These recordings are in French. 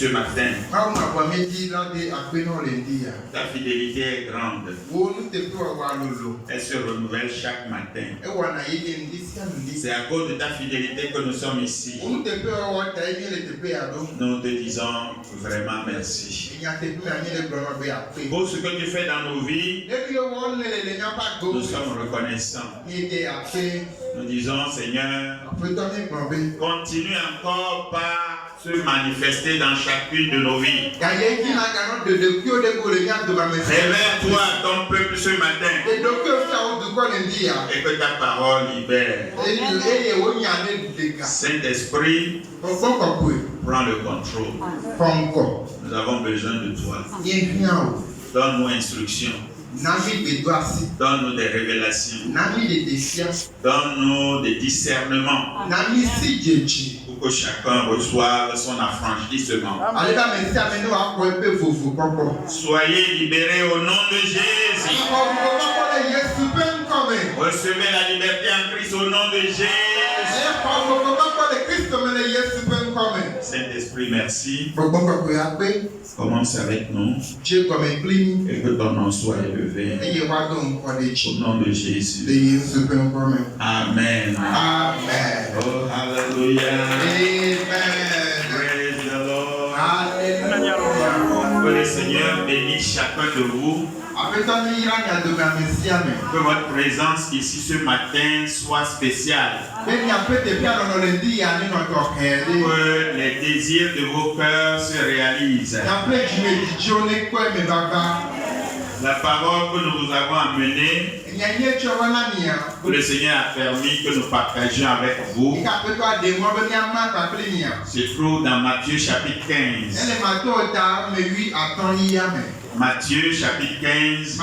ce matin. Ta fidélité est grande. Elle se renouvelle chaque matin. C'est à cause de ta fidélité que nous sommes ici. Nous te disons vraiment merci. Pour ce que tu fais dans nos vies, nous sommes reconnaissants. Nous disons, Seigneur, continue encore par se manifester dans chacune de nos vies. Révèle-toi à ton peuple ce matin et que ta parole libère. Saint-Esprit, prends le contrôle. Nous avons besoin de toi. Donne-nous instruction. Donne-nous des révélations. Donne-nous des discernements. Pour que chacun reçoive son affranchissement. Soyez libérés au nom de Jésus. Recevez la liberté en Christ au nom de Jésus. Saint-Esprit, merci. Commence avec nous. Et que ton nom soit élevé. Au nom de Jésus. Amen. Amen. Oh, hallelujah. Amen. Praise the Lord. Hallelujah. Que le Seigneur bénisse chacun de vous. Que votre présence ici ce matin soit spéciale. Que les désirs de vos cœurs se réalisent. La parole que nous vous avons amenée, que le Seigneur a permis que nous partagions avec vous, se trouve dans Matthieu chapitre 15. Matthieu chapitre 15,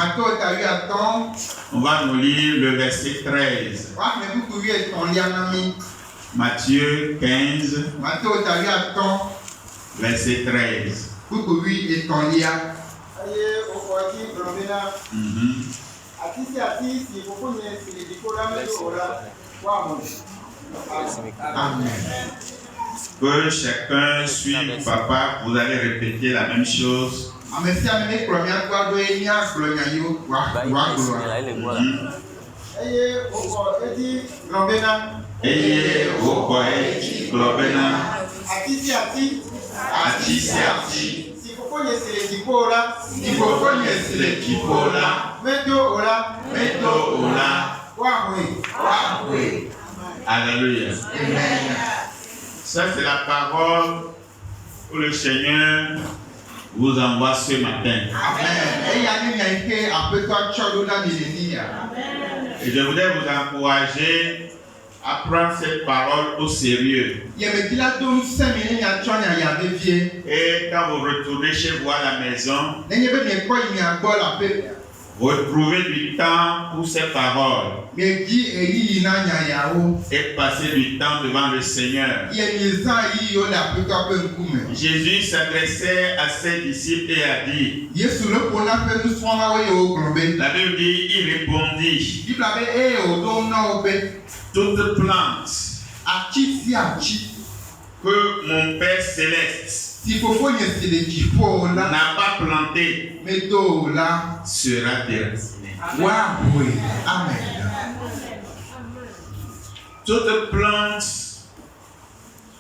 on va nous lire le verset 13. Matthieu 15, verset 13. Amen. Que chacun suive papa, vous allez répéter la même chose. Alléluia. Ça, c'est la parole que le Seigneur vous envoie ce matin. Et je voudrais vous encourager à prendre cette parole au sérieux. Et quand vous retournez chez vous à la maison, vous trouvez du temps pour ces paroles et passer du temps devant le Seigneur. Jésus s'adressait à ses disciples et a dit, la Bible dit, il répondit, toute plante que mon Père céleste n'a pas planté sera déracinée. Amen. Toute plante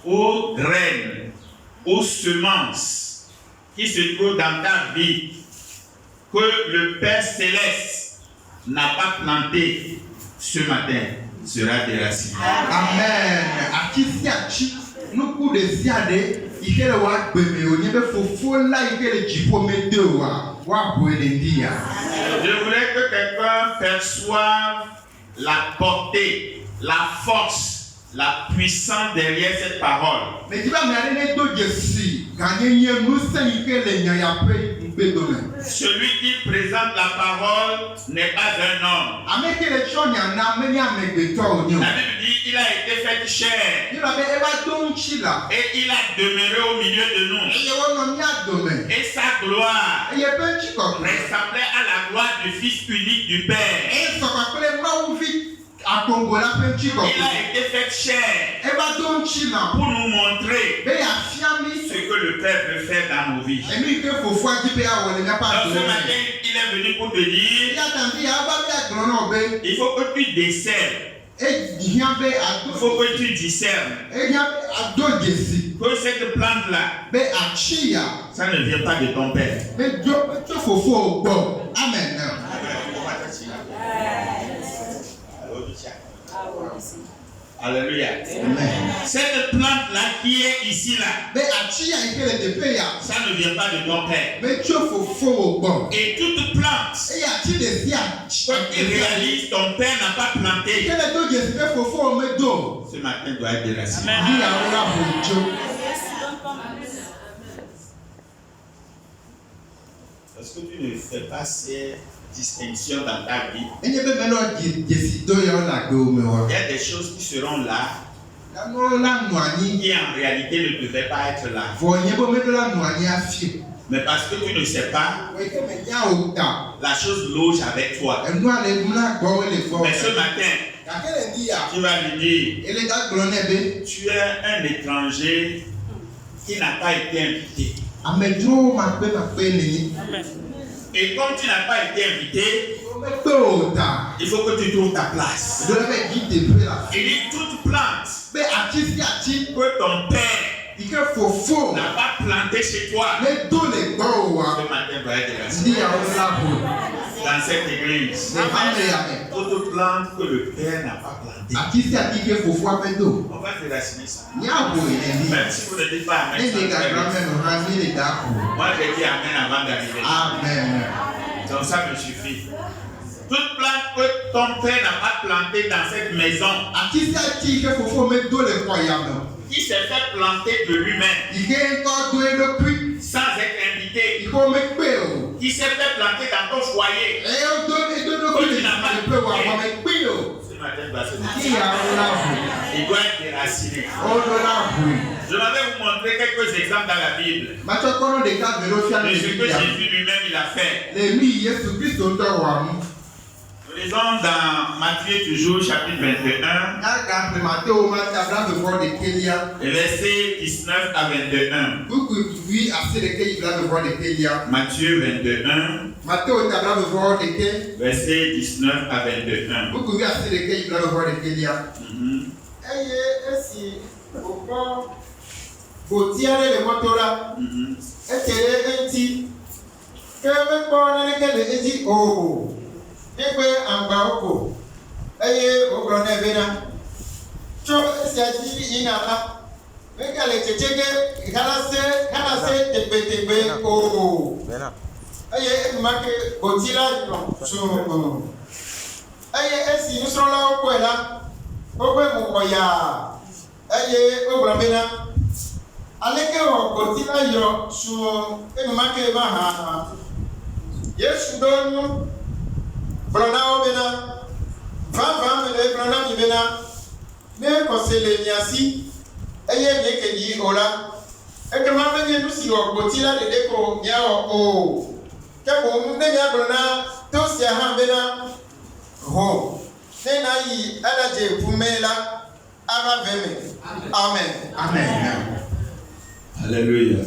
aux graines, aux semences qui se trouvent dans ta vie, que le Père céleste n'a pas planté ce matin, sera déracinée. Amen. Je voulais que quelqu'un perçoive la portée, la force, la puissance derrière cette parole. Celui qui présente la parole n'est pas un homme. La Bible dit il a été fait chair et il a demeuré au milieu de nous. Et sa gloire ressemblait à la gloire du Fils unique du Père, Il a été fait chair pour nous montrer ce que le Père peut faire dans nos vies. Donc ce matin, il est venu pour te dire, il faut que tu décèles. Il faut que tu discernes que cette plante-là, ça ne vient pas de ton Père. Amen. Alléluia. Cette plante-là qui est ici là, ça ne vient pas de ton Père. Et toute plante qui réalise ton Père n'a pas planté, ce matin doit être déraciné. Parce que tu ne fais pas ces distinctions dans ta vie. Il y a des choses qui seront là qui en réalité ne devaient pas être là. Mais parce que tu ne sais pas, la chose loge avec toi. Mais ce matin, tu vas lui dire, tu es un étranger qui n'a pas été invité. Et comme tu n'as pas été invité, il faut que tu trouves ta place. Il dit toute plante que ton Père n'a pas planté chez toi, ce matin va être déraciné. Dans cette église, toute plante que le Père n'a pas plantée, on va déraciner ça. Même si vous ne dites pas Amen, moi je dis Amen avant d'arriver. Amen. Donc ça me suffit. Toute plante que ton Père n'a pas plantée dans cette maison, qui s'est fait planter de lui-même, sans être invité, qui s'est fait planter dans ton foyer, que tu n'as pas invité, ce matin va se déraciner. Il doit être déraciné. Je vais vous montrer quelques exemples dans la Bible de ce que Jésus lui-même il a fait. Nous lisons dans Matthieu toujours chapitre 21, versets 19 à 21. Matthieu 21, versets 19 à 21. Ekwe amba oko eye ogro na bena cho siaji inala mekale chechege halase tebe o eye make botila so eye esi usrola okwela ogwe mukoya eye ogro bena aleke o botila yo so make ba ha yesu donu Brana obena, va me brana mi bena, ne konsele niasi, eye nyeke yi ola, eke mame nye nusi o botila de deko nya o, kebo munde nya brana, tosi aha bena, ho, ne na yi adaje pumela, ara veme, amen. Amen. Hallelujah.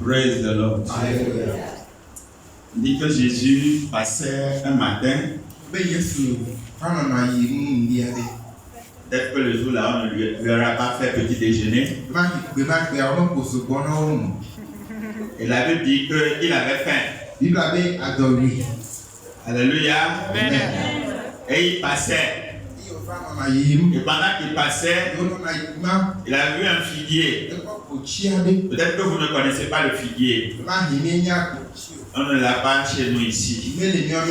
Praise the Lord. Hallelujah. Dit que Jésus passait un matin. Peut-être que le jour là, on ne lui aura pas fait petit déjeuner. Il avait dit qu'il avait faim. Alléluia. Amen. Et il passait. Et pendant qu'il passait, il a vu un figuier. Peut-être que vous ne connaissez pas le figuier. On ne l'a pas chez nous ici. Et quand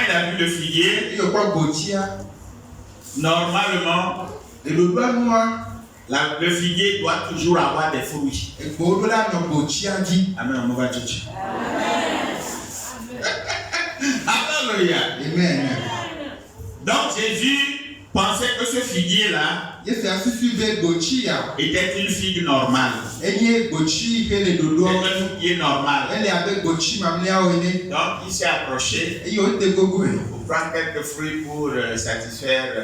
il a vu le figuier, normalement, le figuier doit toujours avoir des fruits. Amen. Alléluia. Amen. Donc Jésus pensait que ce figuier-là était une figue normale. Un figuier normal. Donc il s'est approché pour prendre quelques fruits pour satisfaire,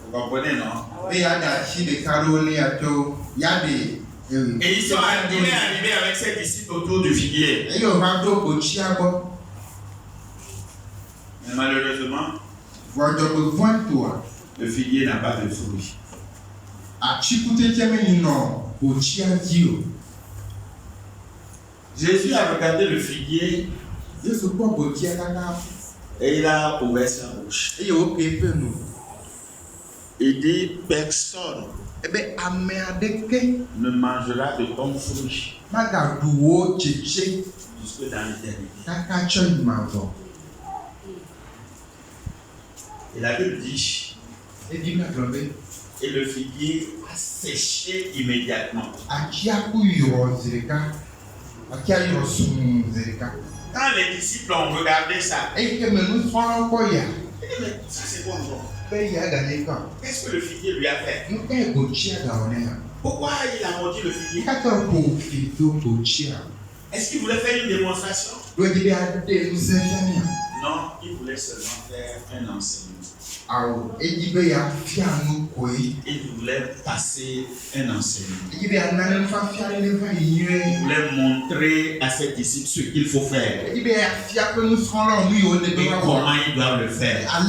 vous comprenez, non? Et il est arrivé avec ses disciples autour du figuier. Mais malheureusement, le figuier n'a pas de fruits. Jésus a regardé le figuier et il a ouvert sa bouche. Il dit, personne ne mangera de ton fruit jusque dans l'éternité. Et la Bible dit, et le figuier a séché immédiatement. Quand les disciples ont regardé ça, ils disent, mais c'est quoi encore? Qu'est-ce que le figuier lui a fait? Pourquoi il a mordu le figuier? Est-ce qu'il voulait faire une démonstration? Non, il voulait seulement faire un enseignement. Il voulait passer un enseignement. Il voulait montrer à ses disciples ce qu'il faut faire et comment ils doivent le faire.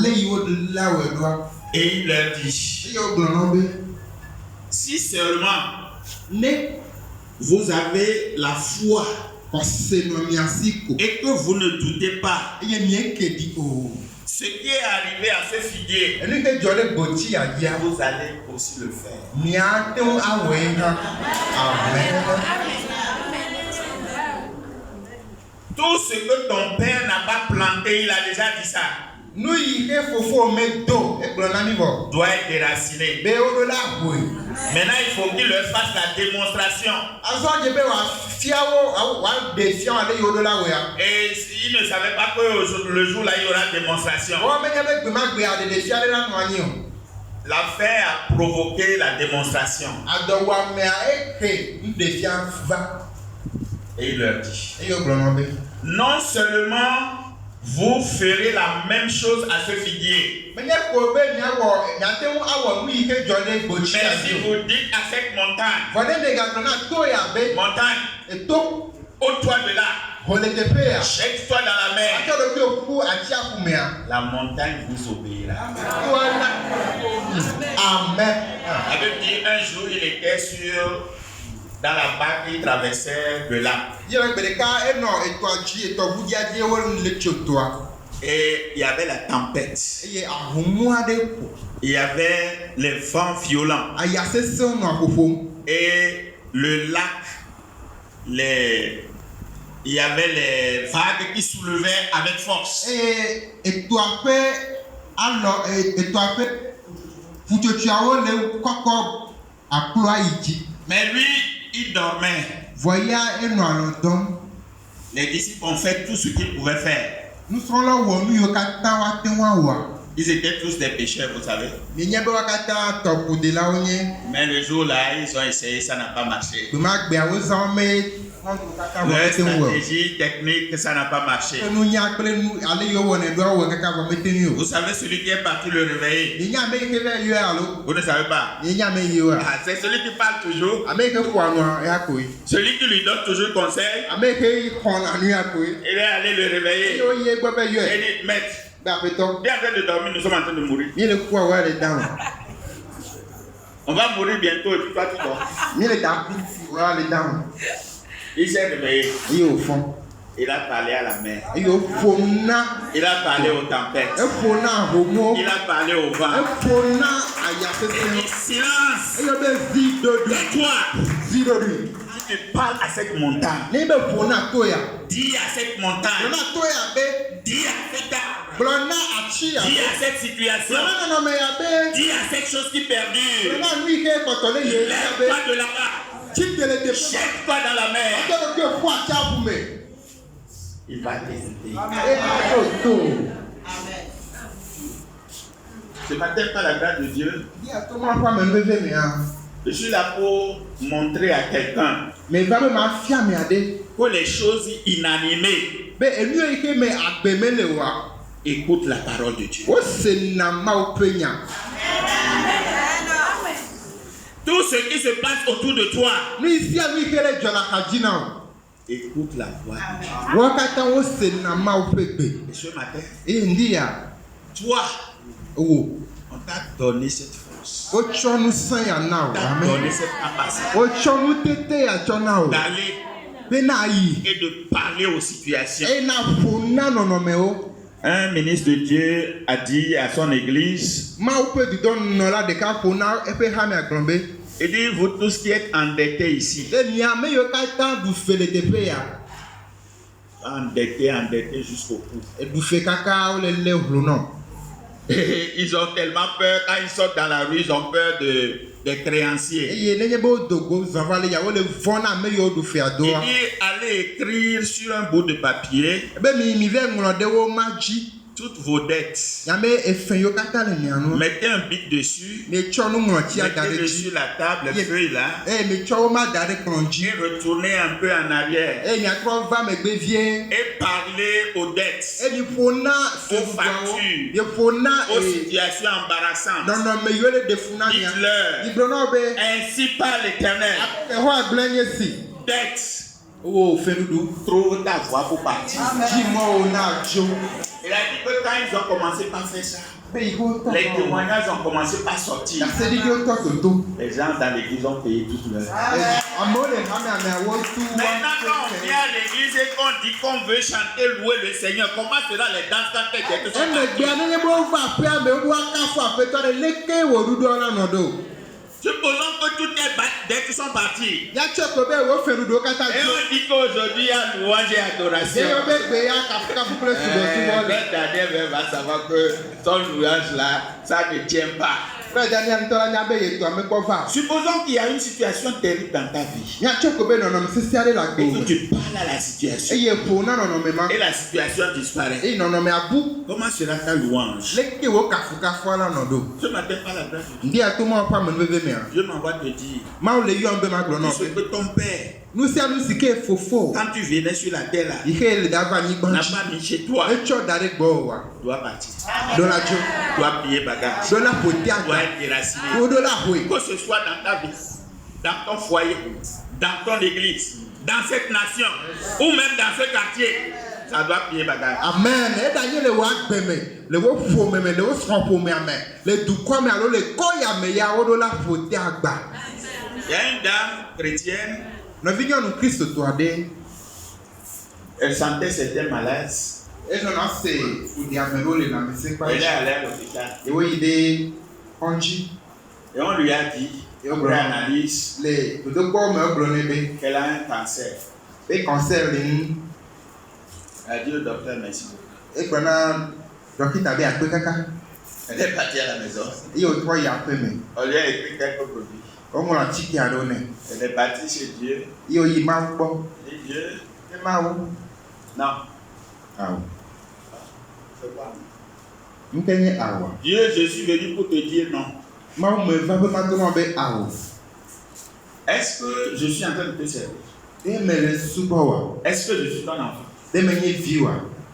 Et il leur dit, si seulement vous avez la foi et que vous ne doutez pas, ce qui est arrivé à ce figuier, vous allez aussi le faire. Tout ce que ton père n'a pas planté, il a déjà dit ça, doit être déraciné. Maintenant, il faut qu'il leur fasse la démonstration. Et il ne savait pas que le jour-là, il y aura démonstration. L'affaire a provoqué la démonstration. Et il leur dit, non seulement vous ferez la même chose à ce figuier, mais si vous dites à cette montagne, ôte-toi de là, jette-toi dans la mer, la montagne vous obéira. Amen. La Bible dit, un jour il était dans la barque, il traversait le lac. Et il y avait la tempête. Il y avait les vents violents. Et le lac, il y avait les vagues qui soulevaient avec force. Mais lui, il dormait. Les disciples ont fait tout ce qu'ils pouvaient faire. Ils étaient tous des pécheurs, vous savez. Mais le jour-là, ils ont essayé, ça n'a pas marché. Leur stratégie technique, ça n'a pas marché. Vous savez celui qui est parti le réveiller? Vous ne savez pas? C'est celui qui parle toujours. Celui qui lui donne toujours conseil. Il est allé le réveiller. Il dit, maître, viens en train de dormir, nous sommes en train de mourir. On va mourir bientôt et puis toi tu dors. Il s'est réveillé. Il a parlé à la mer. Il a parlé aux tempêtes. Il a parlé au vent. Il dit, silence. Tais-toi. Si tu parles à cette montagne, dis à cette montagne, dis à cet arbre, dis à cette situation, dis à cette chose qui perdure, lève-toi de là-bas. Jette-toi dans la mer. Il va t'aider. Ce matin, par la grâce de Dieu, Dia to ma pa me bebe me a. je suis là pour montrer à quelqu'un Me va me ma fia me ade. que les choses inanimées Be enu eke me agbe me le wa. écoutent la parole de Dieu. O se na ma o penya. Tout ce qui se passe autour de toi, Nu isi a nu kele jona kajina o. écoute la voix de Dieu. Wakata o se na ma o pegbe. Et ce matin, E ndia. toi, O. on t'a donné cette force, O chonu san ya na on o. t'a Amen. donné cette capacité O chonu tete ya chona o. d'aller Be na yi. et de parler aux situations. E na fo na no no me o. Un ministre de Dieu a dit à son église, Ma o pe di don no la de ka fo na e pe ha me aglombe. il dit, vous tous qui êtes endettés ici, E ni ame yo ka ta du fele te pe ya. endettés jusqu'au cou. E du fe kaka o le hlo no. Ils ont tellement peur, quand ils sortent dans la rue, ils ont peur des créanciers. Eye nenye bo dogo zanvale ya o le vona me yo du fe Il adoa. dit, allez écrire sur un bout de papier Be mi ve nglo de wo maji. toutes vos dettes. Ya me e fen yo kata le ni anu. Mettez un bic dessus, Me chonu nglo ti a dare mettez-le ji. sur la table, feuille là, E me cho ma dare klonji. et retournez un peu en arrière E ni atro va me gbe vie. et parlez aux dettes, E ni fona aux factures, ye fona aux e situations embarrassantes. non non me yo le defuna ni. Dites-leur, Ibrono be ainsi parle l'Éternel, e ho aglenye si. dette, O fenudu. trouve ta voie pour partir. Ji mo o na jo. Il a dit que quand ils ont commencé par faire ça, Be igo ta. les témoignages ont commencé par sortir. Ya se di yo to to to. Les gens dans l'église ont payé toute leur. Amole hame ame wo tu wa. Maintenant, quand on vient à l'église et qu'on dit qu'on veut chanter, louer le Seigneur, comment cela les danses quand elles sont Eme gbe anene bo va pe ame wo aka fo apeto de leke wo dudu ona no do. supposons que toutes les dettes sont parties. Ya cheko be wo fenudu kata Et jo. on dit qu'aujourd'hui, il y a louange et adoration. Se yo be gbe ya ka fukle subo subo le. Daniel va savoir que son louange là, ça ne tient pas. Frère Daniel ntola nya be ye to ame ko va. Supposons qu'il y a une situation terrible dans ta vie. Ya cheko be no no me sisi ale la Et que go. tu parles à la situation. E ye po na no no me ma. Et la situation disparaît. E no no me abu. Comment sera ta louange? Leke wo ka fuka fo ala no do. Ce matin, par la grâce de Dieu, Ndi atuma pa me bebe me a. Dieu m'envoie te dire Ma o le yo be ma glo no ce be. que ton père, Nu se anu sike fofo. quand tu venais sur la terre là, Ihe le dava ni n'a banji. pas mis chez toi, E cho dare gbo wa. dois partir. Do la jo. Dois plier bagage. Do la poti Dois agba. être déraciné. Ko do la hoi. Que ce soit dans ta vie, dans ton foyer, dans ton église, dans cette nation, ou même dans ce quartier, ça doit plier bagage. Amen. E danye le wa gbeme. Le wo fo me le wo son po me ame. Le du ko me alo le ko ya me ya wo do la poti agba. Il y a une dame chrétienne, No vinyo nu Kristo to ade. elle sentait certains malades. E no na se udi amero le na me se pa. Elle est allée à l'hôpital. E wo ide onji. Et on lui a dit, après analyse, Le do ko me glo ne be. qu'elle a un cancer. E cancer le ni. Elle a dit au docteur merci beaucoup. E kona dokita be akpe kaka. Elle est partie à la maison. E o to ya pe me. On lui a écrit quelques produits. O mo la chiki ado ne. Elle est partie chez Dieu. E o yi ma gbo. Et Dieu, E ma wo. non, Awo. c'est pas. Nkenye awa. Dieu, je suis venu pour te dire non. Ma wo me va be ma to ma be awo. Est-ce que je suis en train de te servir? E me le subo wa. Est-ce que je suis ton enfant? De me nye vi wa.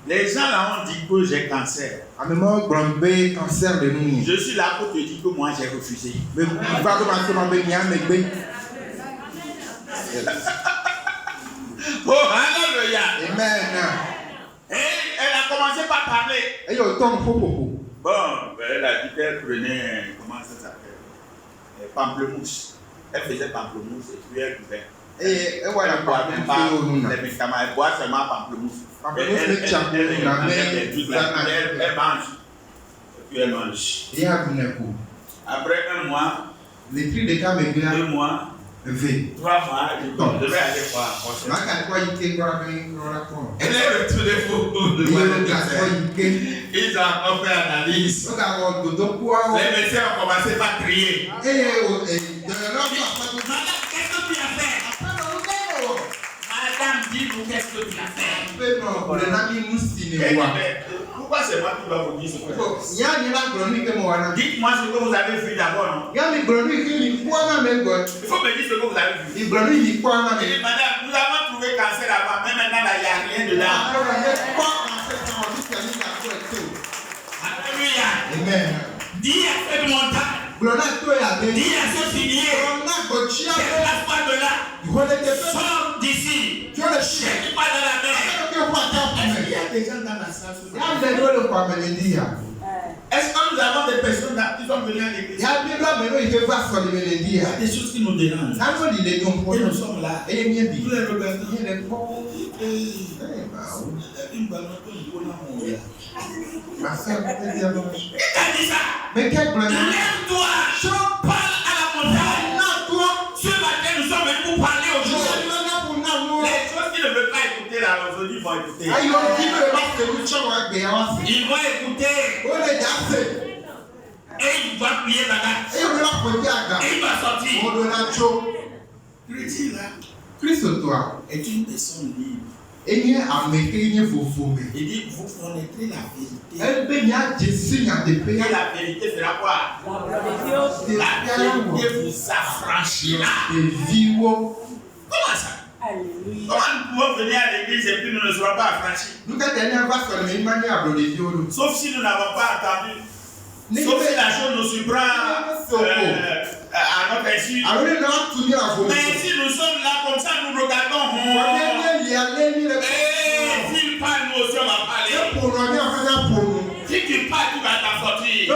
Les gens là ont dit que j'ai cancer. Ame mo grombe cancer de nous. Je suis là pour te dire que moi j'ai refusé. Me va be ma to ma be nya me gbe. Oh, alléluia! Amen. Et elle a commencé par parler. E yo ton popo. Bon, ben, elle a dit qu'elle prenait, comment ça s'appelle? Pamplemousse. Elle faisait pamplemousse et puis elle buvait. E wa na Elle boit pa même me pas fi o nu na. les médicaments, elle boit seulement pamplemousse. Pamplemousse, Elle- le chapeau, elle- la elle- main, elle- elle- ça, elle mange. Et puis elle mange. E ya bune ku. Après un mois, Le tri de ka me gbe 2 mois, ve. 3 mois, je vais aller voir. Ma ka kwa yike ngora be ngora ko. Elle est retournée pour E le voir yo le ga cancer. kwa yike. Ils ont encore fait analyse. O ga wo do do kwa o. Les médecins ont commencé par crier. E o de lo pa pa Madame, qu'est-ce que tu as fait? Madame, dis-nous qu'est-ce que tu as fait? pe no le na mi musi Elle ne wa. dit, mais pourquoi Pourquoi c'est moi qui dois vous dire ce que Il y a une grande que moi. Dites-moi ce que vous avez vu d'abord, non? Il y a une grande qui quoi dans mes gosses. Il faut me dire ce que vous avez vu. Il grande qui quoi dans mes. Madame, nous avons trouvé cancer avant, mais maintenant là, il n'y a rien dedans. Alléluia. Amen. Dis à cette montagne. Dis à ce figuier. Déplace-toi de là. Sors d'ici. Jette pas dans la mer. Est-ce qu'il y a des gens dans la salle? Est-ce que nous avons des personnes qui sont venues à l'église? Il y a des choses qui nous dérangent. Et nous sommes là. Nous les regardons. Ma soeur, Il t'a dit ça. mais quel problème? Lève-toi. Parle à la montagne. Ce matin, nous sommes venus pour parler aux gens. Les choses qui ne veulent pas écouter là, aujourd'hui, vont écouter. Ils vont écouter. Et il va prier là-bas. Et il va sortir. Chrétien là. Christ toi est une personne libre. Il dit, vous connaîtrez la vérité. Et la vérité fera quoi? La vérité vous affranchira. Comment ça? Alléluia. Comment nous pouvons venir à l'église et puis nous ne serons pas affranchis? Sauf si nous n'avons pas entendu. Sauf si la chose nous surprend à notre insu. Mais si nous sommes là comme ça, nous regardons. Et s'il parle, nous aussi on va parler. Si tu parles, tu vas t'en sortir. Ce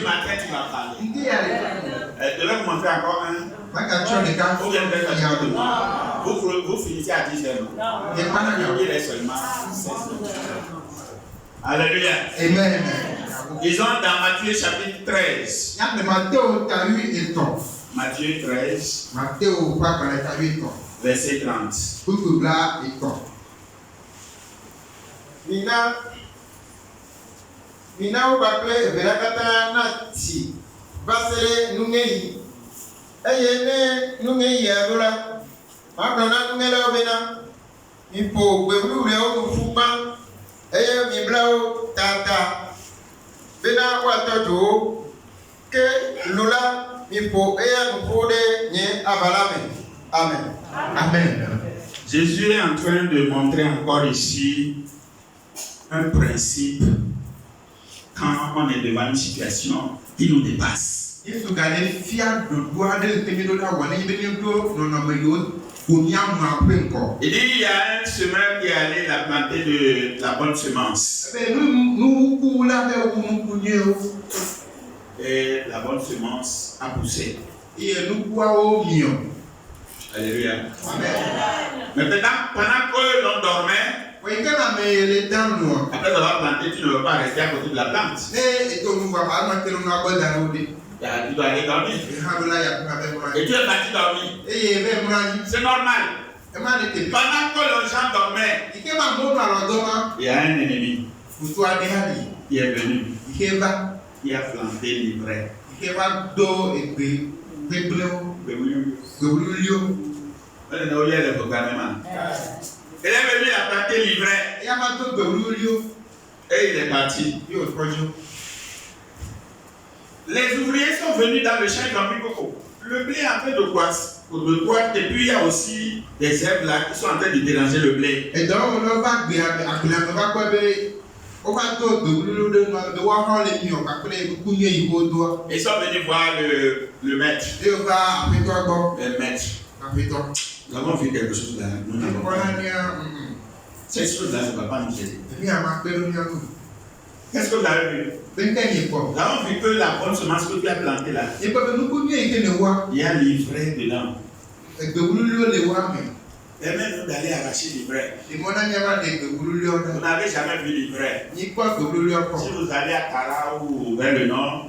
matin, tu vas parler. Je vais vous montrer encore un. Vous finissez à 10 heures. Il est seulement 16 heures. Alléluia. Amen. Disons dans Matthieu chapitre 13. Matthieu 13. Verset 30. Mina ubakle berakata na ti basere nungei eye ne nungei adola makana nungela obena ipo gbewure o fupa eye mi blao tata bena watojo ke lula ipo eye nufode nye abalame. Amen. Amen. Jésus est en train de montrer encore ici un principe quand on est devant une situation qui nous dépasse. Il dit il y a un semeur qui est allé la planter de la bonne semence. Et la bonne semence a poussé. Alléluia. Mais maintenant, pendant que l'on dormait, après avoir planté, tu ne veux pas rester à côté de la plante. Tu dois aller dormir. Et tu es parti dormir. C'est normal. Pendant que les gens dormaient, il y a un ennemi qui est venu, qui a planté l'ivraie. Il est venu à planter l'ivraie. Et il est parti. Les ouvriers sont venus dans le champ de coco. Le blé est en train de croître. Et puis il y a aussi des herbes là qui sont en train de déranger le blé. Et donc on va Ils sont venus voir le maître. Le maître. Nous avons vu quelque chose là. Nous n'avons pas. Cette chose là ne va pas nous aider. Qu'est-ce que vous avez vu? Nous avons vu que la bonne semence que tu as plantée là, il y a l'ivraie dedans. Permettez-nous d'aller arracher l'ivraie. Vous n'avez jamais vu l'ivraie. Si vous allez à Kara ou vers le nord,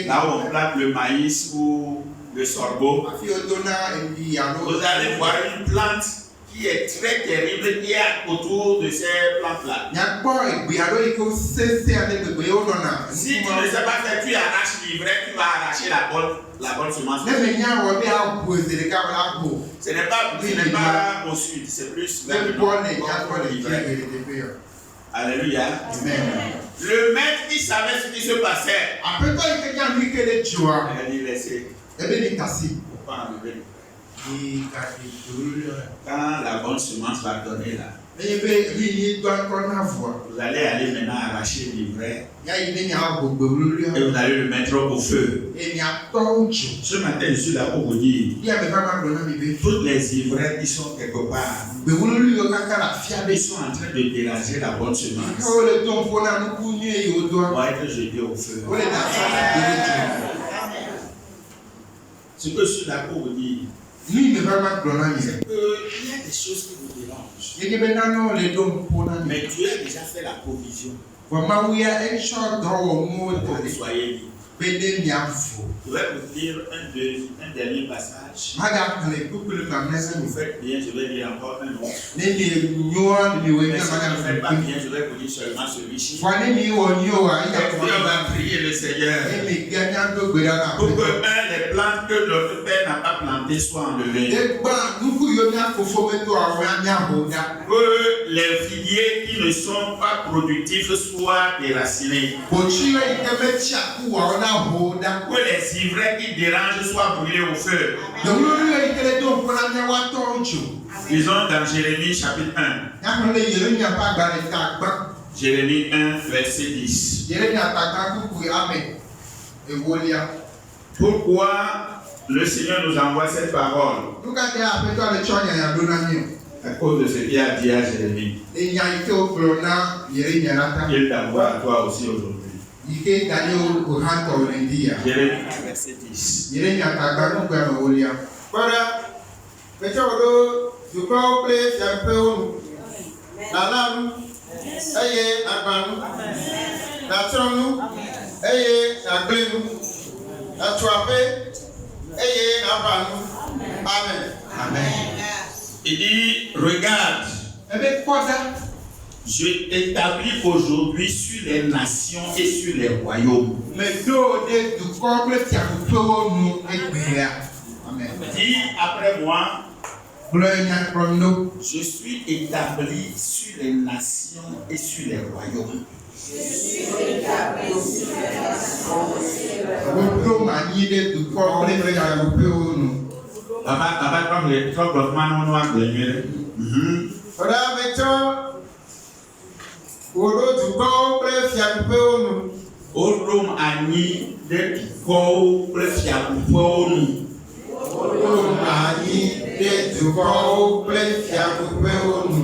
là où on plante le maïs ou le sorgho, vous allez voir une plante qui est très terrible, qui est autour de ces plantes-là. Si tu ne sais pas faire, tu arraches l'ivraie, tu vas arracher la bonne semence. Ce n'est pas au sud, c'est plus vers le nord. Alléluia. Amen. Le maître qui savait ce qui se passait. Après toi, il y a lui qui est joie. Il a dit laissez. Eh bien, il est cassé. Faut pas enlever. Il Quand la bonne semence va donner là, vous vous allez aller maintenant arracher l'ivraie allez et vous allez le mettre au feu. Ce matin, je suis là pour vous dire, toutes les ivraies qui sont quelque part, ils sont en train de déranger la bonne semence, vont être jetés au feu. Ce que je suis là pour vous dire, c'est qu'il y a des choses qui vous dérangent. Mais Dieu a déjà fait la provision pour que vous soyez libres. Je vais vous lire un dernier passage. Si vous faites bien, je vais lire encore un autre. Mais si vous ne faites pas bien, je vais vous lire seulement celui-ci. Et puis on va prier le Seigneur pour que les plantes que notre Père n'a pas plantées soient enlevées. Que les figuiers qui ne sont pas productifs soient déracinés. Que les ivraies qui dérangent soient brûlées au feu. Disons dans Jérémie chapitre 1. Jérémie 1, verset 10. Pourquoi le Seigneur nous envoie cette parole? À cause de ce qu'il a dit à Jérémie. Il t'envoie à toi aussi aujourd'hui. Jérémie 1, verset 10. Amen. Il dit, regarde, je t'établis aujourd'hui sur les nations et sur les royaumes. Dis après moi, je suis établi sur les nations et sur les royaumes. Odom anyi de tukɔwo kple fiaɖuƒewo nu. Odom anyi de dukɔwo kple fiaɖuƒewo nu.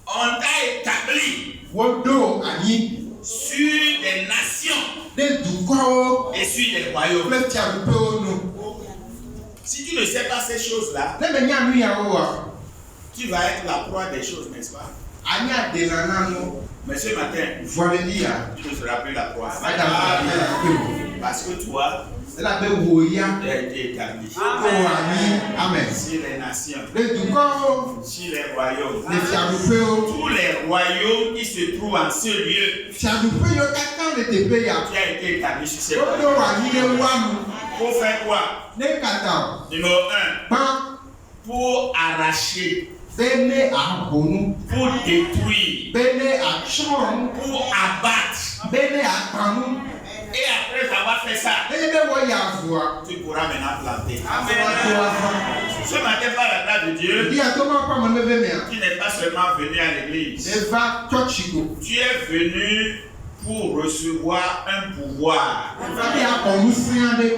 On t'a établi Wodo anyi sur des nations de dukɔwo et sur des royaumes. kple fiaɖuƒewo nu. Si tu ne sais pas ces choses-là, Ne be nya nu yawoa, tu vas être la proie des choses, n'est-ce pas? anya de nana nu. Mais ce matin, Volelia. tu ne seras plus la proie. Parce que toi, La be woya. tu as été établi Amen. sur les nations, Le dukɔwo sur les royaumes. le fiaɖuƒewo. Tous les royaumes qui se trouvent en ce lieu, Fiaɖuƒe yiwo katã le teƒe ya. tu as été établi sur ces Wodo royaumes. anyi ɖe woa nu. Pour faire quoi? Ne kata Numéro 1, gbã pour arracher, be ne aho nu, pour détruire, be ne atsrɔ̃ nu, pour abattre. be ne akpa nu. Et après avoir fait ça, Eye be wɔ ya vua. tu pourras maintenant planter. To afa. Ce matin, par la grâce de Dieu, Di ato ma ƒe ame ne be mea. tu n'es pas seulement venu à l'église. Eva tsɔtsi ko. Tu es venu pour recevoir un pouvoir. Eva be akɔ nu sia ɖe.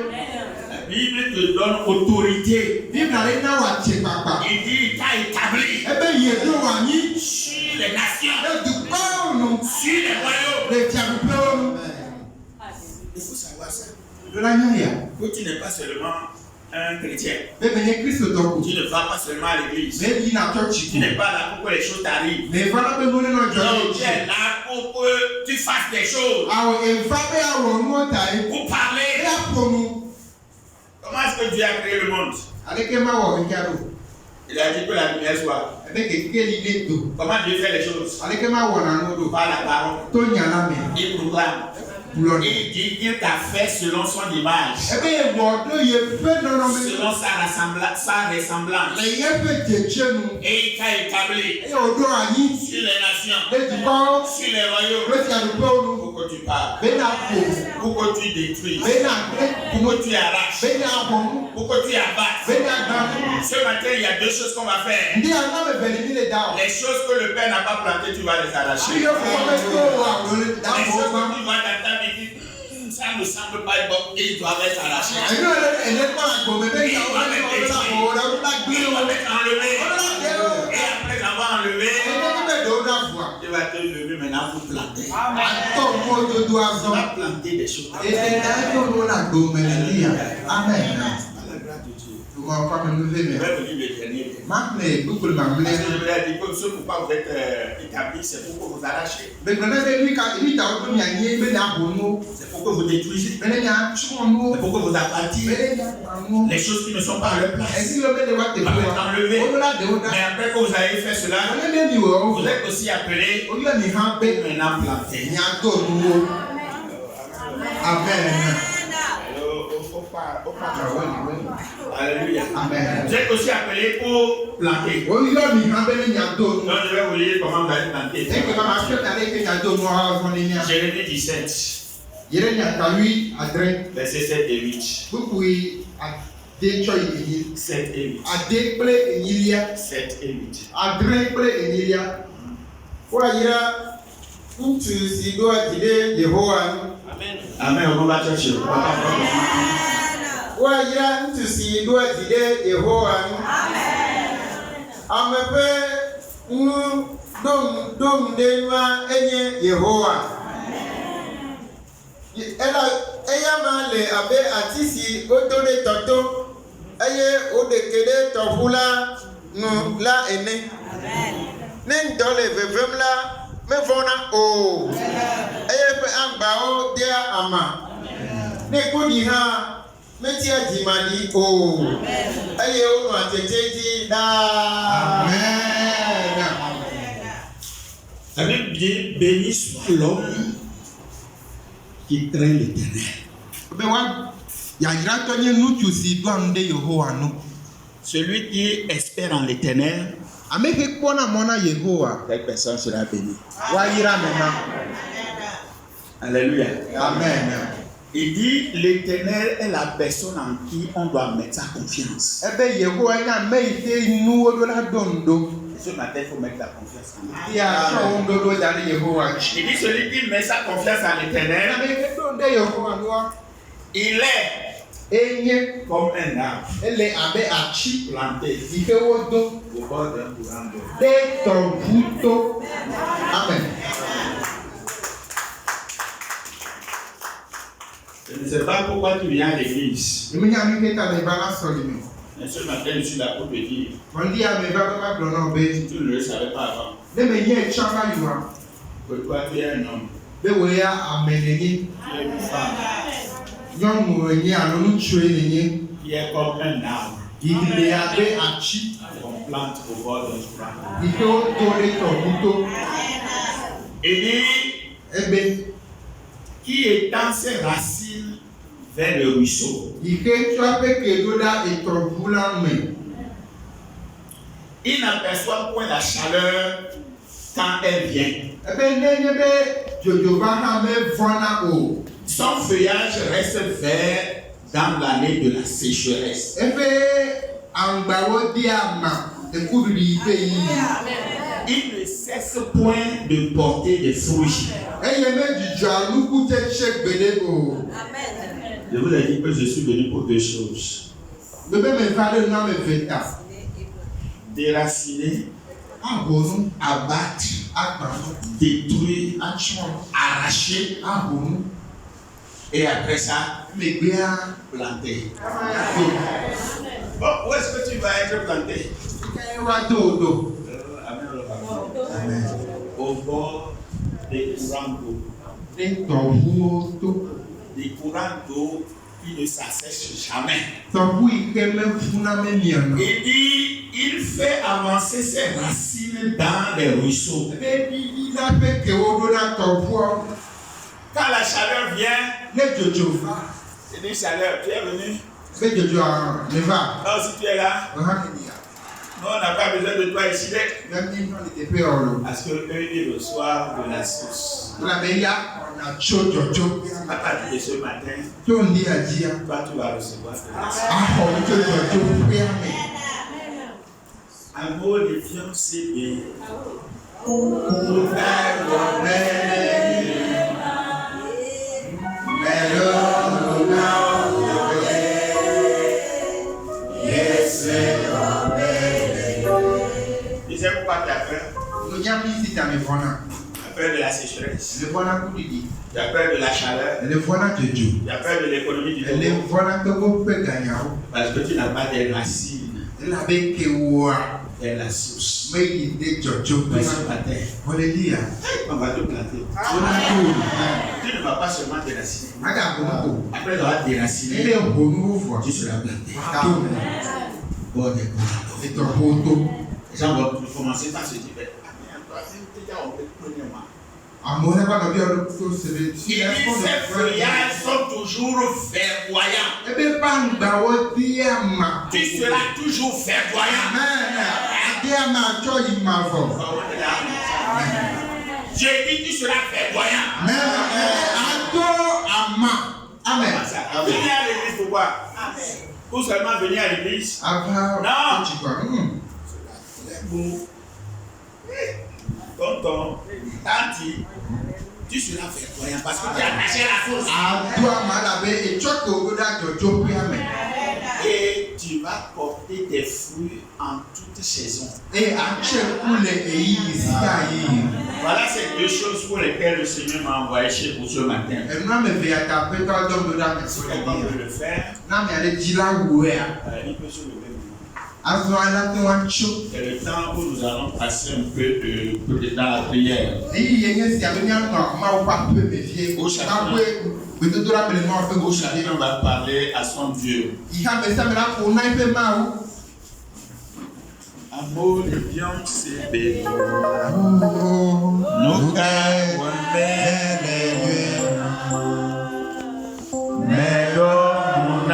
La Bible te donne autorité. Bibla le na wa tse kpakpa. Il dit, il t'a établi Ebe yi do wa nyi. sur les nations, Le dukɔwo nu. sur les royaumes. Le fiaɖuƒewo nu. Il faut savoir ça. Do la nya ya. Que tu n'es pas seulement un chrétien. Be be nye kristotɔ ko. Tu ne vas pas seulement à l'église. Me yina tsɔtsi Tu ko. n'es pas là pour que les choses t'arrivent. Me va la be nu ne nɔ dzɔ Non, ɖe tu dzi. es là pour que tu fasses des choses. Awo eva be awɔ nuwo ta ye. Pour parler. Eya ƒo nu. Comment est-ce que Dieu a créé le monde? Aleke ma wɔ fika ɖo. Il a dit que la lumière soit. Ebe kekeli ɖe do. Comment Dieu fait les choses? Aleke ma wɔ nanu ɖo. Par la parole. To nya la me. Il programme. Il dit qu'il t'a fait selon son image. Selon sa ressemblance. Et il t'a établi sur les nations, sur les royaumes, pour que tu parles, pour que tu détruises, pour que tu arraches, pour que tu abattes. Ce matin, il y a deux choses qu'on va faire. Les choses que le Père n'a pas plantées, tu vas les arracher. Les choses que tu vois dans ta vie, ça ne semble pas bon et ils doivent être arrachés. Il va être enlevé. Et après avoir enlevé, il va te lever maintenant pour planter. Tu vas planter des choses. Amen. Je vais vous dire le dernier. Parce que je vous ai dit que ce pourquoi vous êtes établis, c'est pour que vous arrachez. C'est pour que vous détruisez. C'est pour que vous abattiez les choses qui ne sont pas à leur place. Vous allez être enlevés. Mais après que vous avez fait cela, vous êtes aussi appelés pour maintenant planter. Amen. Alléluia. Amen. Vous êtes aussi appelé pour planter. Donc je vais vous lire comment vous allez planter. Jérémie 17. Verset 7 et 8. 7 et 8. 7 et 8. Amen. On va chercher. Wayira ntusi do adide Yehowa no. Amepe dom denwa enye Yehowa. Ela eyama le abe atisi odore toto eye odekede tofula no la ene. Ne ndole vevem la mevona o. Eye pe angba o dia ama. Ne kodi ha Metia Jimani o. Aye o no ateteji da. Amen. La Bible dit béni soit l'homme qui craint l'Éternel. Celui qui espère en l'Éternel, cette personne sera bénie. Alléluia. Amen. Il dit l'Éternel est la personne en qui on doit mettre sa confiance. Ce matin, il faut mettre la confiance en lui. Il dit celui qui met sa confiance en l'Éternel, il est comme un arbre planté au bord d'un courant d'eau. Amen. Je ne sais pas pourquoi tu viens à l'église. Mais ce matin, je suis là pour te dire. Tu ne le savais pas avant. Que toi, tu es un homme. Tu es une femme. Qui est comme un arbre. On plante au bord d'un courant. Et dit, qui étend ses racines vers le ruisseau. Il n'aperçoit point la chaleur quand elle vient. Son feuillage reste vert dans l'année de la sécheresse. Il ne cesse point de porter des fruits. Je vous ai dit que je suis venu pour deux choses. Déraciner, abattre, détruire, arracher, et après ça, planter. Bon, où est-ce que tu vas être planté? Amen. Au bord des courants d'eau. Des courants d'eau qui ne s'assèchent jamais. Il dit, il fait avancer ses racines dans les ruisseaux. Quand la chaleur vient, Les Jojo. c'est une chaleur. Tu es venu. Les Jojo ne va. Non, si tu es là, nous, on n'a pas besoin de toi ici. Parce que eux, ils reçoivent de la source. À partir de ce matin, toi, tu vas recevoir de la source. Amour de fiancés. Tu sais pourquoi tu as peur? Tu as peur de la sécheresse. Tu as peur de la chaleur. Tu as peur de l'économie du Togo. Parce que tu n'as pas des racines dans la source. Mais ce matin, on va te planter. Tu ne vas pas seulement déraciner. Après avoir déraciné, tu seras planté. Bon, les gens vont commencer par se dire, ces feuillages sont toujours verdoyants. Tu seras toujours verdoyant. J'ai dit tu seras verdoyant. Amen. Venez à l'église pourquoi? Ou seulement venir à l'église? Non. Tonton, tanti, tu seras verdoyant parce que tu as attaché la source. Et tu vas porter tes fruits en toute saison. Voilà ces deux choses pour lesquelles le Seigneur m'a envoyé chez vous ce matin. Comment on peut le faire? Il peut se lever. C'est le temps où nous allons passer un peu dans la prière. Au chacun va parler à son Dieu. Amour de fiancés, nous mais l'homme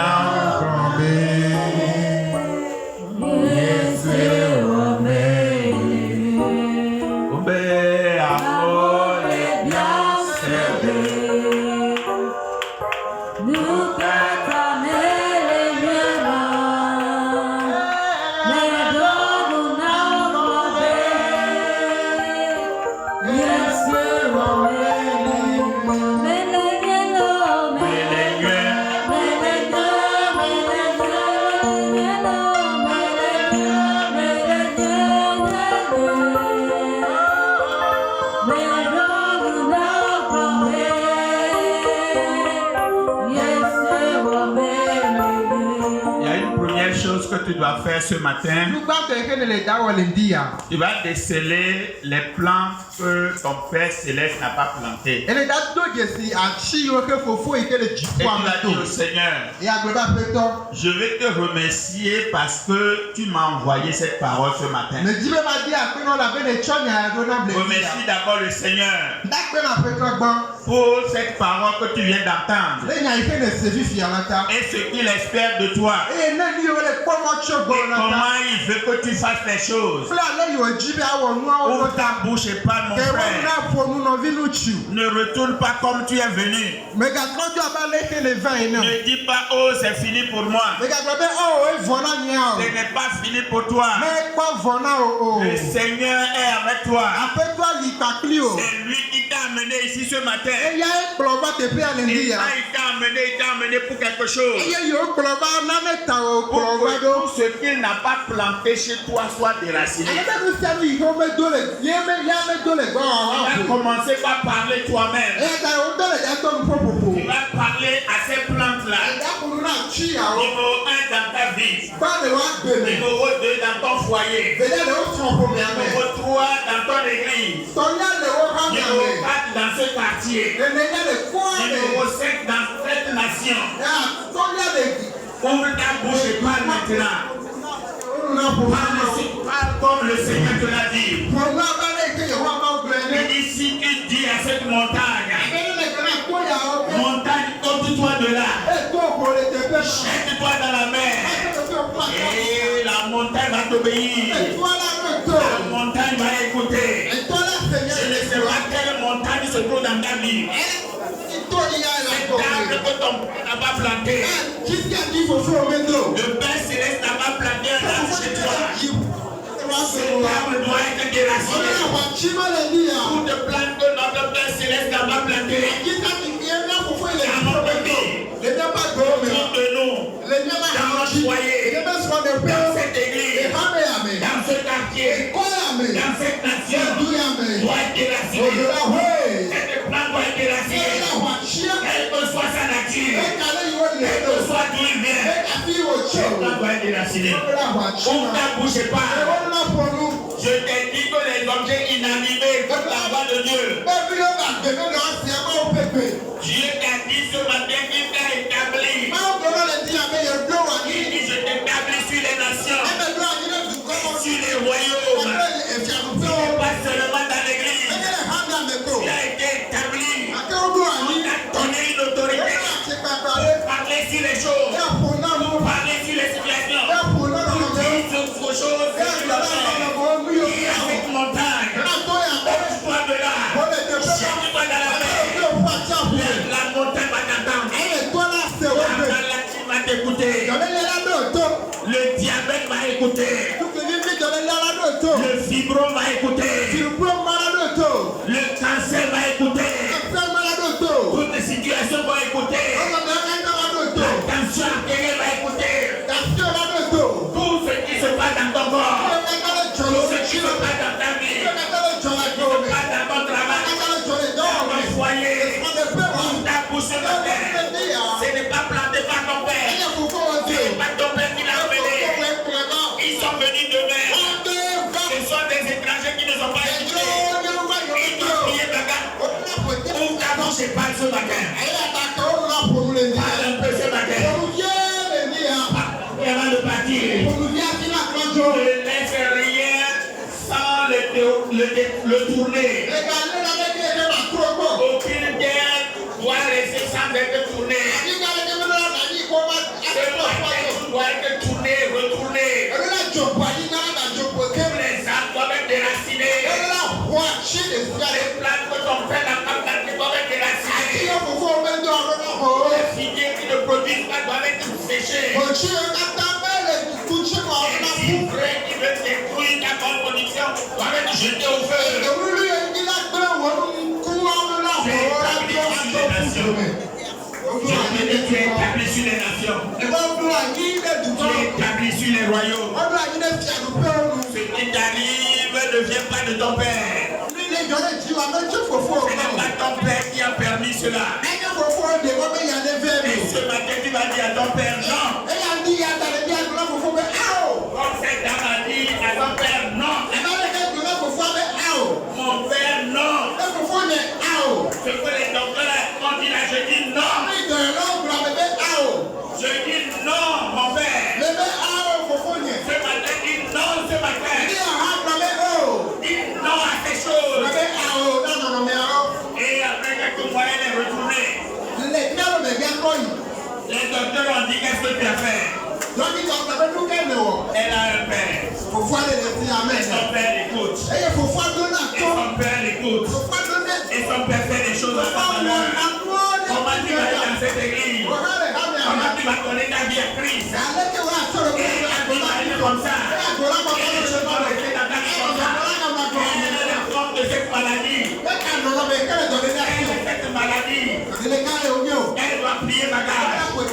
tu dois faire ce matin, tu vas déceler les plantes que ton Père Céleste n'a pas plantées. Et tu vas dire au Seigneur, je vais te remercier parce que tu m'as envoyé cette parole ce matin. Remercie d'abord le Seigneur pour cette parole que tu viens d'entendre et ce qu'il espère de toi. Et comment il veut que tu fasses les choses. Ouvre ta bouche et parle, mon frère. Ne retourne pas comme tu es venu. Ne dis pas, oh, c'est fini pour moi. Ce n'est pas fini pour toi. Le Seigneur est avec toi. C'est lui qui t'a amené ici ce matin. Et quand il t'a amené pour quelque chose. Pour que tout ce qu'il n'a pas planté chez toi soit déraciné. Il va commencer par parler toi-même. Tu vas parler à ces plantes-là. Numéro 1 dans ta vie. Numéro 2 dans ton foyer. Numéro 3 dans ton église. Numéro 4 dans ce quartier. Numéro 5 dans cette nation. Ouvre ta bouche et parle maintenant. Parle comme le Seigneur te l'a dit. Et ici, il dit à cette montagne, Jette-toi dans la mer. Et la montagne va t'obéir. La montagne va écouter. Je ne sais pas quelle montagne se trouve dans ta vie. Cet arbre que ton père n'a pas planté. Le Père Céleste n'a pas planté un arbre chez toi. Cet arbre doit être déraciné. Toute plante que notre Père Céleste n'a pas plantée. Dans notre vie. Autour de nous. Dans notre foyer. Dans cette église. Dans ce quartier. Dans cette nation. Doit être déracinée. Cette plante doit être déracinée. Quelle que soit sa nature. Quelle que soit d'où il vient. Cette plante doit être déracinée. On ne bouge pas. Je t'ai dit que les objets inanimés font la voix de Dieu. Dieu t'a dit ce matin qu'il t'a établi. Il dit je t'établis sur les nations, sur les royaumes. Pas seulement dans l'église. Il a été établi. On t'a donné une autorité. Parler sur les choses. Parler sur les situations. Dire autre chose. Avec montagne. Bouge-toi de là. Jette-toi dans la mer. La montagne va t'attendre. La maladie va t'écouter. Le diabète va écouter. Le fibro va écouter. Le cancer va écouter. Toutes les situations vont écouter. La tension artérielle va écouter. Tout ce qui se passe dans ton corps. Tout ce qui se passe dans ta vie. Tout ce qui se passe dans ton travail. Dans ton foyer. Dans ta bouche de terre. Ce n'est pas planté par ton père. Ce n'est pas ton père qui l'a mené. Ils sont venus de mer. Ce sont des étrangers qui ne sont pas éduqués. Ils t'ont prié bagarre. Ouvre ta bouche et parle ce matin. Parle un peu ce matin. Et avant de partir, ne laisse rien sans le tourner. Aucune guerre doit rester sans être tournée. Ce matin, tu dois être tourné, retourné. Les arbres doivent être déracinés. Les plantes que ton père n'a pas plantées doivent être déracinées. Les figuiers qui ne produisent pas doivent être séchés. Les cyprès qui veulent détruire ta bonne production doivent être jetés au feu. Tu es établi sur les nations. Tu es établi sur les royaumes. Ce qui t'arrive ne vient pas de ton père. Ce n'est pas ton père qui a permis cela. Et ce matin, tu vas dire à ton père non. Comme cette dame a dit à ton père non. Mon père non. Ce que les docteurs ont dit là, je dis non. Je dis non, mon père. Ce matin, dis non ce matin. Dis non à ces choses. Et après quelques mois, elle est retournée. Les docteurs ont dit qu'est-ce que tu as fait. Elle a un père. Et son père l'écoute. Et son père l'écoute. Et son père fait des choses à sa valeur. Comment tu vas aller dans cette église? Comment tu vas donner ta vie à Christ? Et ta vie va aller comme ça. Et les choses vont rester dans ta vie comme ça. Et la forme de cette maladie. Cette maladie. Elle doit prier bagarre. Quand tu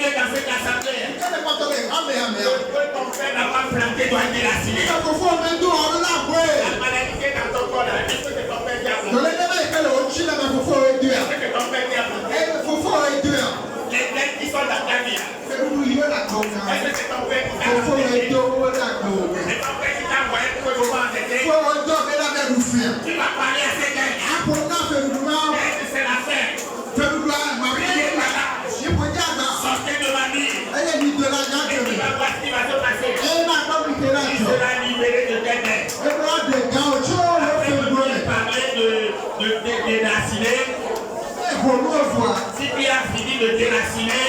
es dans cette assemblée, que ton père n'a pas planté doit être déraciné. La maladie qui est dans ton corps, est-ce que ton père qui a planté? Est-ce que ton père qui a planté? Les dettes qui sont dans ta vie, est-ce que c'est ton père qui t'a planté? C'est ton père qui t'a envoyé pour que tu vas endetté? Tu vas parler à ces dettes. Est-ce que c'est la fête? Priez par là. Sortez de ma vie. Et tu vas voir ce qui va se passer. Tu seras libéré de tes dettes. Après, je vais parler de déraciner. Si tu as fini de déraciner,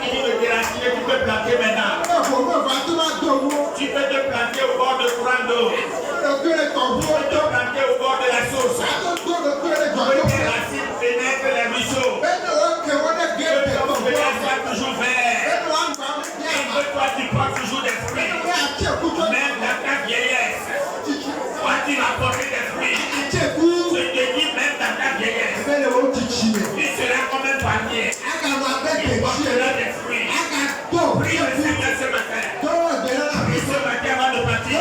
fini de déraciner, tu peux planter maintenant. Tu peux te planter au bord de courant d'eau. Tu peux te planter au bord de la source. Les racines pénètrent les ruisseaux. Le pénètre soit toujours vert. Et que toi tu portes toujours des fruits. Même dans ta vieillesse. Toi tu vas porter des fruits. Je te dis même dans ta vieillesse. Tu seras comme un palmier. Tu porteras des fruits. Prie le Seigneur ce matin. Prie ce matin avant de partir.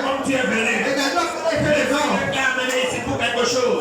Comme tu es venu. Le Seigneur t'a amené ici pour quelque chose.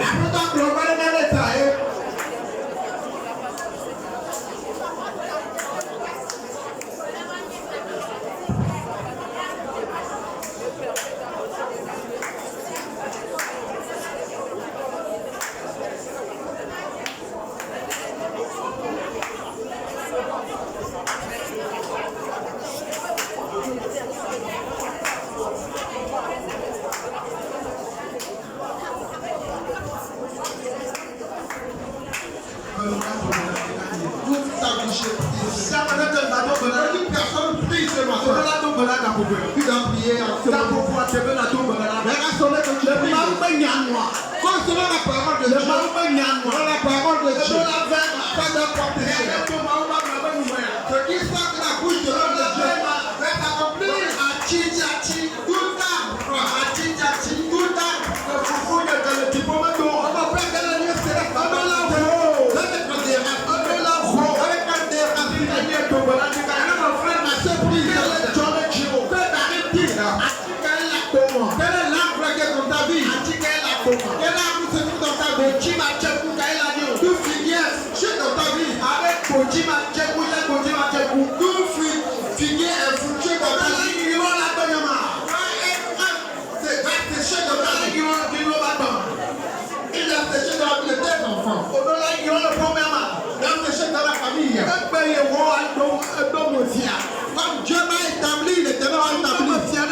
Comme Dieu m'a établi, l'Éternel m'a établi.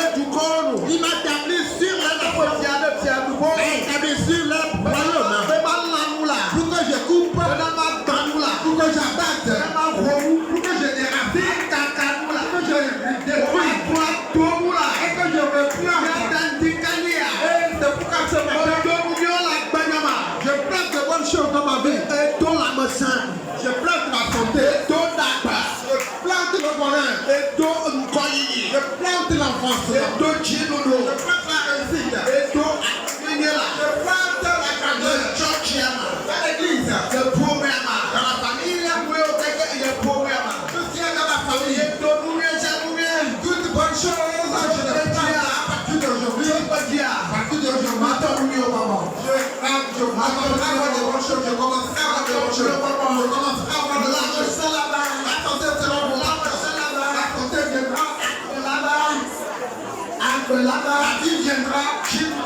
Il m'a établi sur les sur le royaume. Pour que je coupe, pour que j'abatte, pour que je déracine, pour que je détruis, et que je reprends. C'est pourquoi ce matin, je plante de bonnes choses dans ma vie. Je plante ma santé. Je plante le bonheur. Je plante l'enfance. Je plante la réussite. Je plante la grandeur. Dans l'église. Dans la famille. Tout ce qui est dans la famille. Toute bonne chose. Je le plante à partir d'aujourd'hui. Je plante de bonnes choses. Je commence à avoir de bonnes choses. Je commence à avoir de l'argent. La santé sera pour la santé viendra. La vie viendra.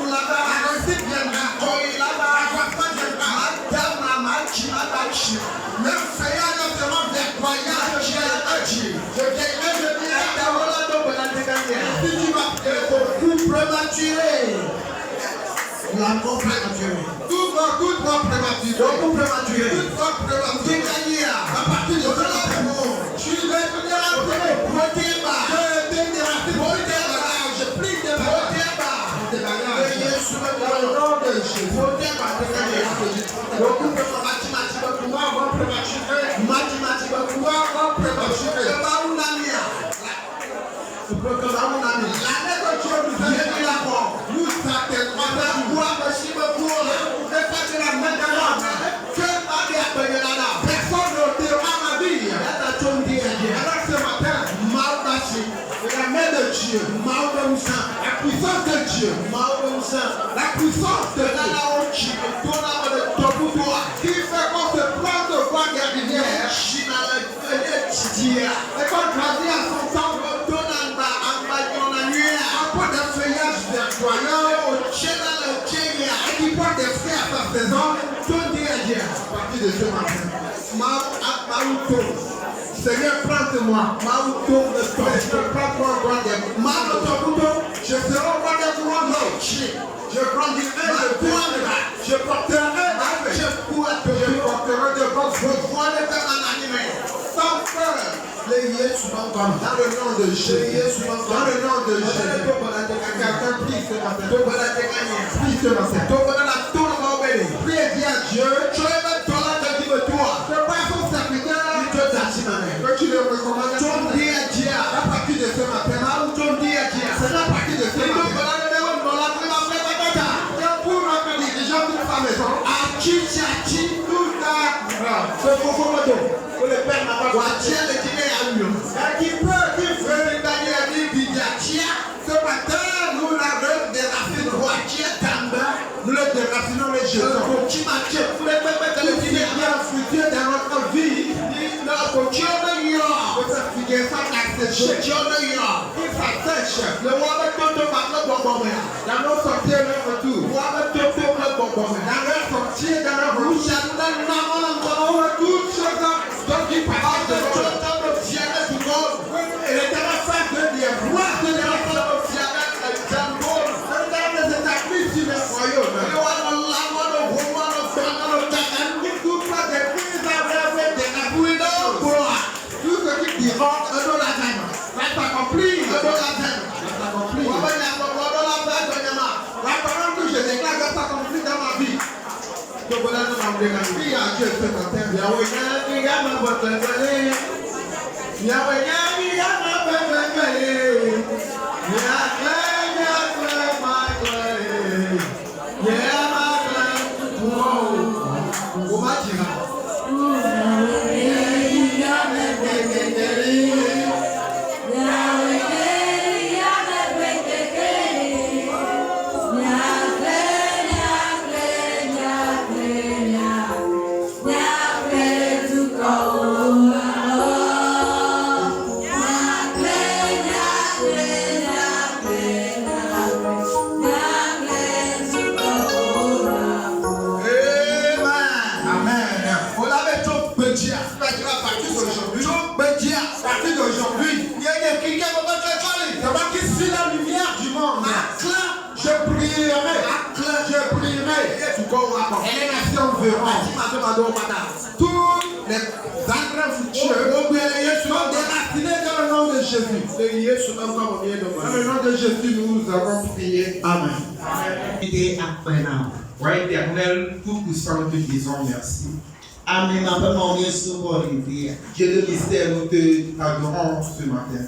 La réussite viendra. La croissance viendra. Même Seigneur ne sera verdoyant. Je viendrai, je dirai. Si tu vas faire beaucoup prématuré. La mort prématurée. Toute mort prématurée. Beaucoup prématuré. Toute mort prématurée. À partir de ce moment, je vais venir à la je plie des bagages. Beaucoup de mathématiques va pouvoir prématurer. Mathématiques va pouvoir prématurer. L'année que Dieu nous a mis la mort, nous certainement personne ne dira ma vie. Alors ce matin, la main de Dieu, la puissance de Dieu, la puissance de Dieu, qui fait qu'on se plante de voir des rivières, et qu'on grandit à son temps, un peu de feuillage verdoyant, et qui porte des fruits à sa saison, à partir de ce matin. Seigneur, plante-moi. Je serai au roi des couronnes. Je grandirai, je porterai, Je porterai devant vos voix de faire unanimé. Sans peur. Dans le nom de Jésus. Dans le nom de Jésus. Quelqu'un prie ce matin. Prie ce matin. Prie et dis à Dieu. Tu es même toi là qui me toi. Tu n'es pas son serviteur. Que tu le recommandes. À partir de ce matin. C'est à partir de ce matin. Pour notre dirigeant de sa maison. Le père n'a pas ce matin, nous l'avons déraciné. Nous le déracinons les jetons. Le dîner bien fructueux dans notre vie. Il s'assèche. Le roi de Toto va le bonbonner. Dans nos sorties et leur retour. Le roi de Toto va le bonbonner. Dans leur sortie et dans leur bouche. Donc il parle de notre ciel du monde. Et l'éternel fait de dire, roi de notre ciel du monde. Regarde les établis sur les royaumes. Le roi de l'amour, le roi de l'amour, il ne coûte pas des prises à rêver des abouilles d'or. Tout ce qui diront, un don la peine. Reste accompli, un don la peine. Reste accompli. La parole que je déclare reste accomplie dans ma vie. Donc voilà, nous avons déclaré à Dieu ce matin. Et les nations verront tous les arbres fructueux sont déracinés dans le nom de Jésus. Dans le nom de Jésus, nous avons prié. Amen. Ouais, éternel, tout-puissant, nous te disons merci. Amen. Dieu de mystère, nous te adorons ce matin.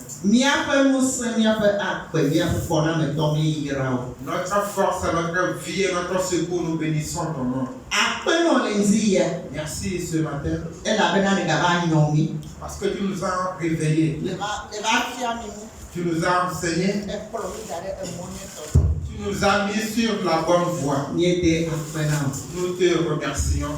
Notre force, notre vie et notre secours, nous bénissons ton nom. Merci ce matin. Parce que tu nous as réveillés. Tu nous as enseignés. Tu nous as mis sur la bonne voie. Nous te remercions.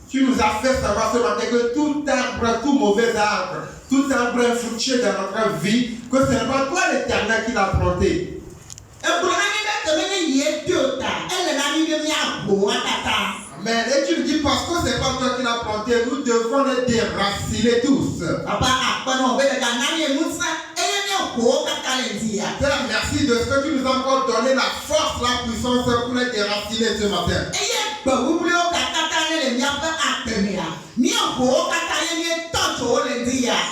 Tu nous as fait savoir ce matin que tout arbre, tout mauvais arbre, tout arbre fructueux dans notre vie, que ce n'est pas toi l'Éternel qui l'a planté. Amen. Et tu me dis, parce que ce n'est pas toi qui l'as planté, nous devons les déraciner tous. Père, merci de ce que tu nous as encore donné la force, la puissance pour les déraciner ce matin.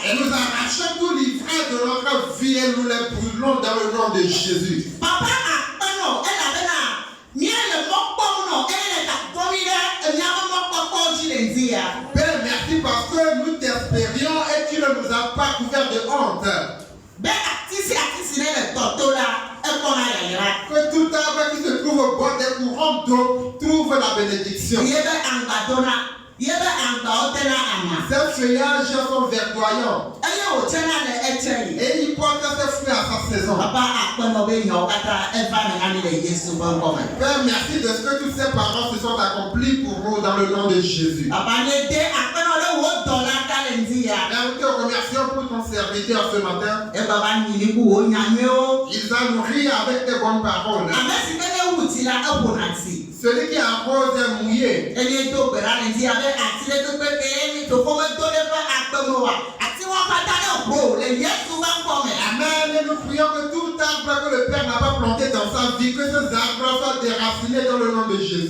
Et nous arrachons tout l'ivraie de notre vie et nous les brûlons dans le nom de Jésus. Père, merci parce que nous t'espérions et tu ne nous as pas couvert de honte. Que tout arbre qui se trouve au bord des courants d'eau trouve la bénédiction. Ces feuillages sont verdoyants. Et ils portent ses fruits à sa saison. Père, merci de ce que tous ces parents se sont accomplis pour nous dans le nom de Jésus. Nous te remercions pour ton serviteur ce matin. Il a nourri avec tes bonnes paroles. Celui qui arrose est mouillé. Amen. Amen. Et nous prions que tout arbre que le Père n'a pas planté dans sa vie, que ces arbres soient déracinés dans le nom de Jésus.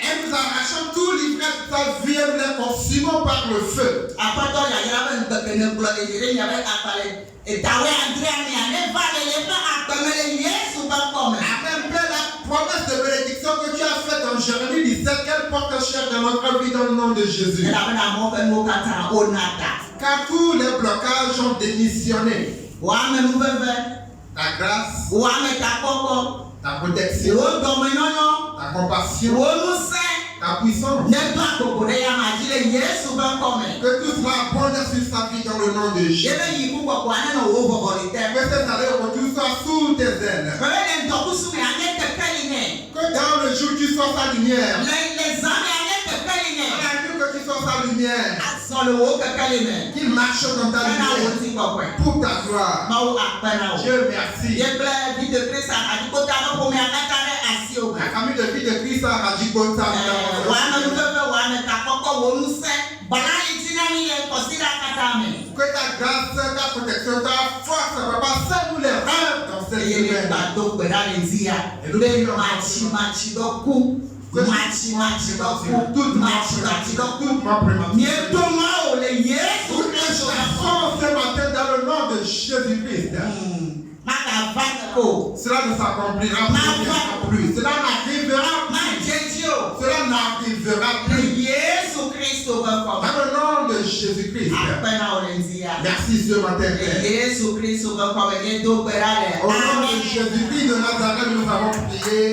Et nous arrachons tout l'ivraie de sa vie et nous les consumons par le feu. Amen. Père, la promesse de bénédiction que tu as faite en Jérémie 17, qu'elle porte chair dans notre vie dans le nom de Jésus. Car tous les blocages ont démissionné. Ta grâce, ta protection, ta compassion, ta puissance. Que tout cela abonde sur sa vie dans le nom de Jésus. Que cette année retour soit sous tes ailes. Que dans le jour tu sois sa lumière. Dans la nuit que tu sois sa lumière. Qu'il marche dans ta lumière. Pour ta gloire. Dieu merci. La famille de vie de Christ a Radikota. Que ta grâce, ta protection, ta force, papa, ça nous les rêves dans cette semaine. Et nous prions ce matin dans le nom de Jésus-Christ. Cela ne s'accomplira plus. Cela n'arrivera plus. Cela n'arrivera plus. Dans le nom de Jésus-Christ. Merci ce matin, Père. Au nom de Jésus-Christ de Nazareth, nous avons prié.